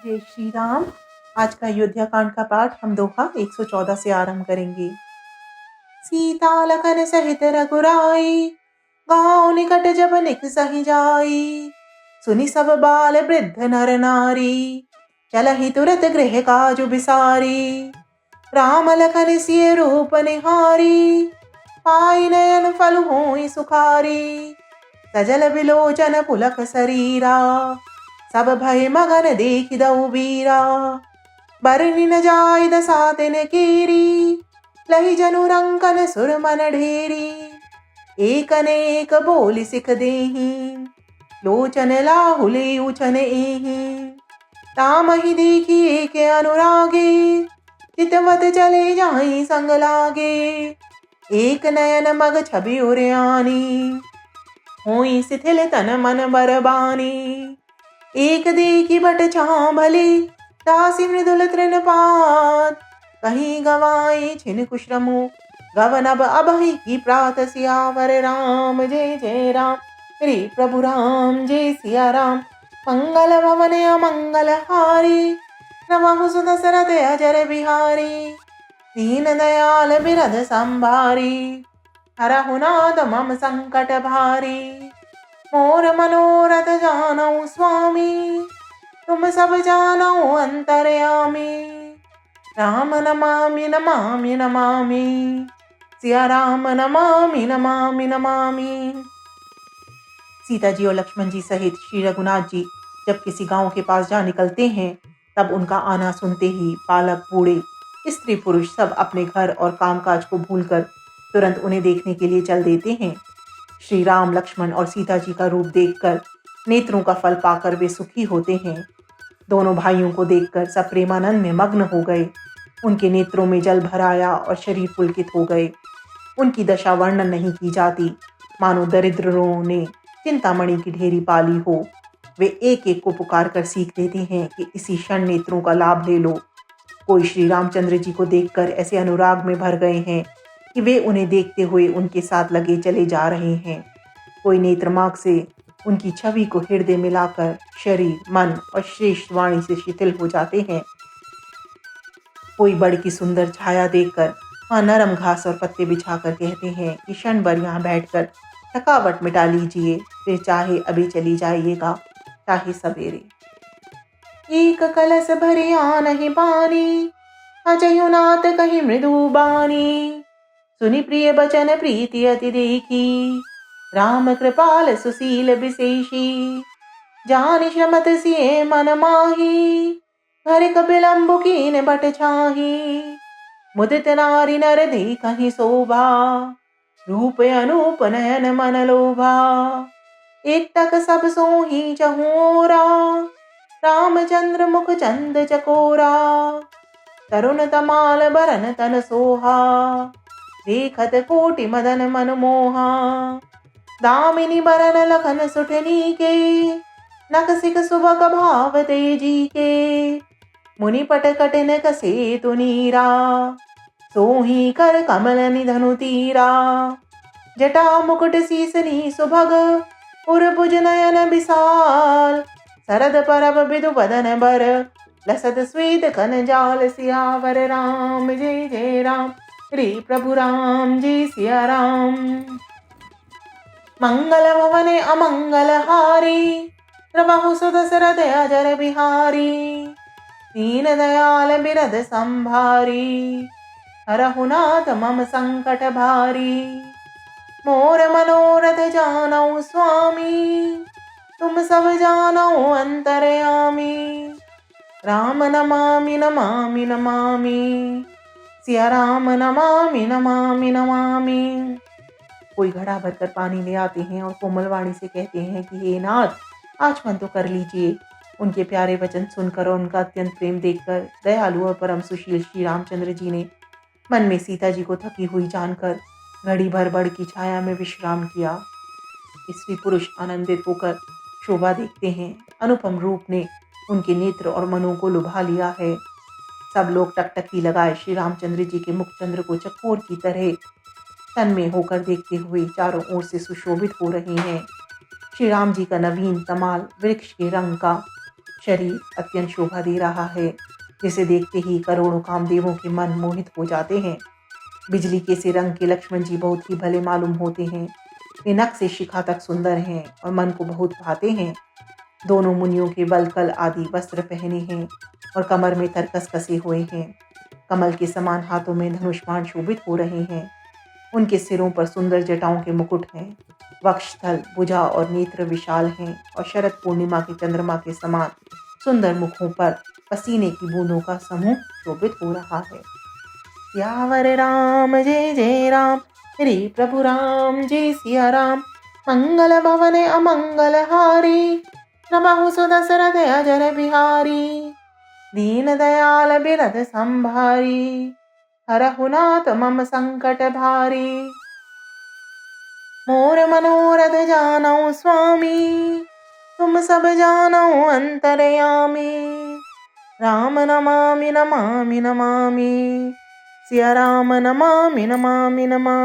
जय श्री राम। आज का अयोध्या कांड का पाठ हम दोहा 114 से आरंभ करेंगे। सीता लखन सहित रघुराई, गांव निकट जब निक सही जाई। सुनि सब बाल वृद्ध नर नारी, चलहि तुरत गृह काजु बिसारी। राम लखन सिय रूप निहारी, पाई नयन फल होई सुखारी। सजल बिलोचन पुलक शरीरा, सब भय मगन देख दऊ बीरा। बरनि न जाय दशा तिन कीरी, लहि जनु रंकन सुर मन ढेरी। एक अनेक बोल सिख देहि, लोचन लाहुले उछन एहि। तामहि देखि एक अनुरागे, चितवत चले जाहि संग लागे। एक नयन मग छवि उरयानी, होई शिथिल तन मन बरबानी। एक देखी बट छां भली, दासी मृदुल तृणपात। कहीं गवाई छिन कुश्रमु, गवनब अबहि की प्रात। सियावर राम जय जय राम, श्री प्रभु राम जय सिया राम। मंगल भवन अमंगल हारी, नमः सुत दशरथ अजर बिहारी। दीन दयाल बिरध संभारी, हरहु नाथ मम संकट भारी। मोर मनोरथ जानऊ स्वामी, तुम सब जानऊ अंतर्यामी। राम नमामि नमामि नमामि, सिया राम नमामि नमामि नमामि। सीता जी और लक्ष्मण जी सहित श्री रघुनाथ जी जब किसी गांव के पास जा निकलते हैं, तब उनका आना सुनते ही बालक बूढ़े स्त्री पुरुष सब अपने घर और कामकाज को भूलकर तुरंत उन्हें देखने के लिए चल देते हैं। श्री राम लक्ष्मण और सीता जी का रूप देखकर, नेत्रों का फल पाकर वे सुखी होते हैं। दोनों भाइयों को देखकर सब प्रेमानंद में मग्न हो गए। उनके नेत्रों में जल भर आया और शरीर पुलकित हो गए। उनकी दशा वर्णन नहीं की जाती, मानो दरिद्रों ने चिंतामणि की ढेरी पाली हो। वे एक एक को पुकार कर सीख देते हैं कि इसी क्षण नेत्रों का लाभ ले लो। कोई श्री रामचंद्र जी को देखकर ऐसे अनुराग में भर गए हैं कि वे उन्हें देखते हुए उनके साथ लगे चले जा रहे हैं। कोई नेत्रमार्ग से उनकी छवि को हृदय मिलाकर शरीर, मन और श्रेष्ठ वाणी से शिथिल हो जाते हैं। कोई बड़ की सुंदर छाया देखकर वहाँ नरम घास और पत्ते बिछाकर कहते हैं कि क्षण भर यहाँ बैठकर थकावट मिटा लीजिए, फिर चाहे अभी चली जाइएगा, चाहे सवेरे। एक कलश भरे आनहि पानी, अजयु नाथ कही मृदु बानी। सुनि प्रिय बचन प्रीति अति देखी, राम कृपाल सुशील विशेषी। जानि श्रमत सिए मन माही, घर कपिलंबु कीन बट छाही। मुदित नारी नर देखहि शोभा, रूप अनूप नयन मन लोभा। एक टक सब सोही चहोरा, रामचंद्र मुख चंद चकोरा। तरुण तमाल बरन तन सोहा, देखत कोटि मदन मन मोहा। दामिनी बरन लखन सुठनी के, नक सिक सुबक भाव तेजी के। मुनि पट कटिन कसे तुनीरा, सोही कर कमल निधनु तीरा। जटा मुकुट सीसनी सुभग, उर्भुज नयन विशाल। शरद परब बिदु बदन बर, लसत श्वेत कन जाल। सियावर राम जय जय राम, श्री प्रभु राम जय सिया राम। मंगल भवन अमंगल हारी, प्रभु सुत दशरथ अजर बिहारी। दीन दयाल बिरध संभारी, हरहु नाथ मम संकट भारी। मोर मनोरथ जानऊ स्वामी, तुम सब जानऊ अंतर्यामी। राम नमामि नमामि नमामि, सिया राम नमामि नमामि नमामि। कोई घड़ा भरकर पानी ले आते हैं और कोमल वाणी से कहते हैं कि हे नाथ, आचमन तो कर लीजिए। उनके प्यारे वचन सुनकर और उनका अत्यंत प्रेम देखकर दयालु और परम सुशील श्री रामचंद्र जी ने मन में सीता जी को थकी हुई जानकर घड़ी भर बड़ की छाया में विश्राम किया। स्त्री पुरुष आनंदित होकर शोभा देखते हैं। अनुपम रूप ने उनके नेत्र और मनों को लुभा लिया है। सब लोग टकटकी लगाए श्री रामचंद्र जी के मुखचंद्र को चकोर की तरह तन में होकर देखते हुए चारों ओर से सुशोभित हो रहे हैं। श्री राम जी का नवीन तमाल वृक्ष के रंग का शरीर अत्यंत शोभा दे रहा है, जिसे देखते ही करोड़ों कामदेवों के मन मोहित हो जाते हैं। बिजली के से रंग के लक्ष्मण जी बहुत ही भले मालूम होते हैं। वे नख से शिखा तक सुंदर हैं और मन को बहुत भाते हैं। दोनों मुनियों के वलकल आदि वस्त्र पहने हैं और कमर में तरकस कसे हुए हैं। कमल के समान हाथों में धनुष्मान शोभित हो रहे हैं। उनके सिरों पर सुंदर जटाओं के मुकुट हैं। वक्षस्थल, भुजा और नेत्र विशाल हैं और शरद पूर्णिमा के चंद्रमा के समान सुंदर मुखों पर पसीने की बूंदों का समूह शोभित हो रहा है। सियावर राम जय जय राम, रे प्रभु राम जय सिया राम। मंगल भवन अमंगल हारी, नमः सुदशरथ अजर बिहारी। दीन दयाल बिरद संभारी, हरहु नाथ मम संकट भारी। मोर मनोरथ जानौ स्वामी, तुम सब जानौ अंतरयामी। राम नमामि नमामि नमामि, सिया राम नमामि नमामि नमामि।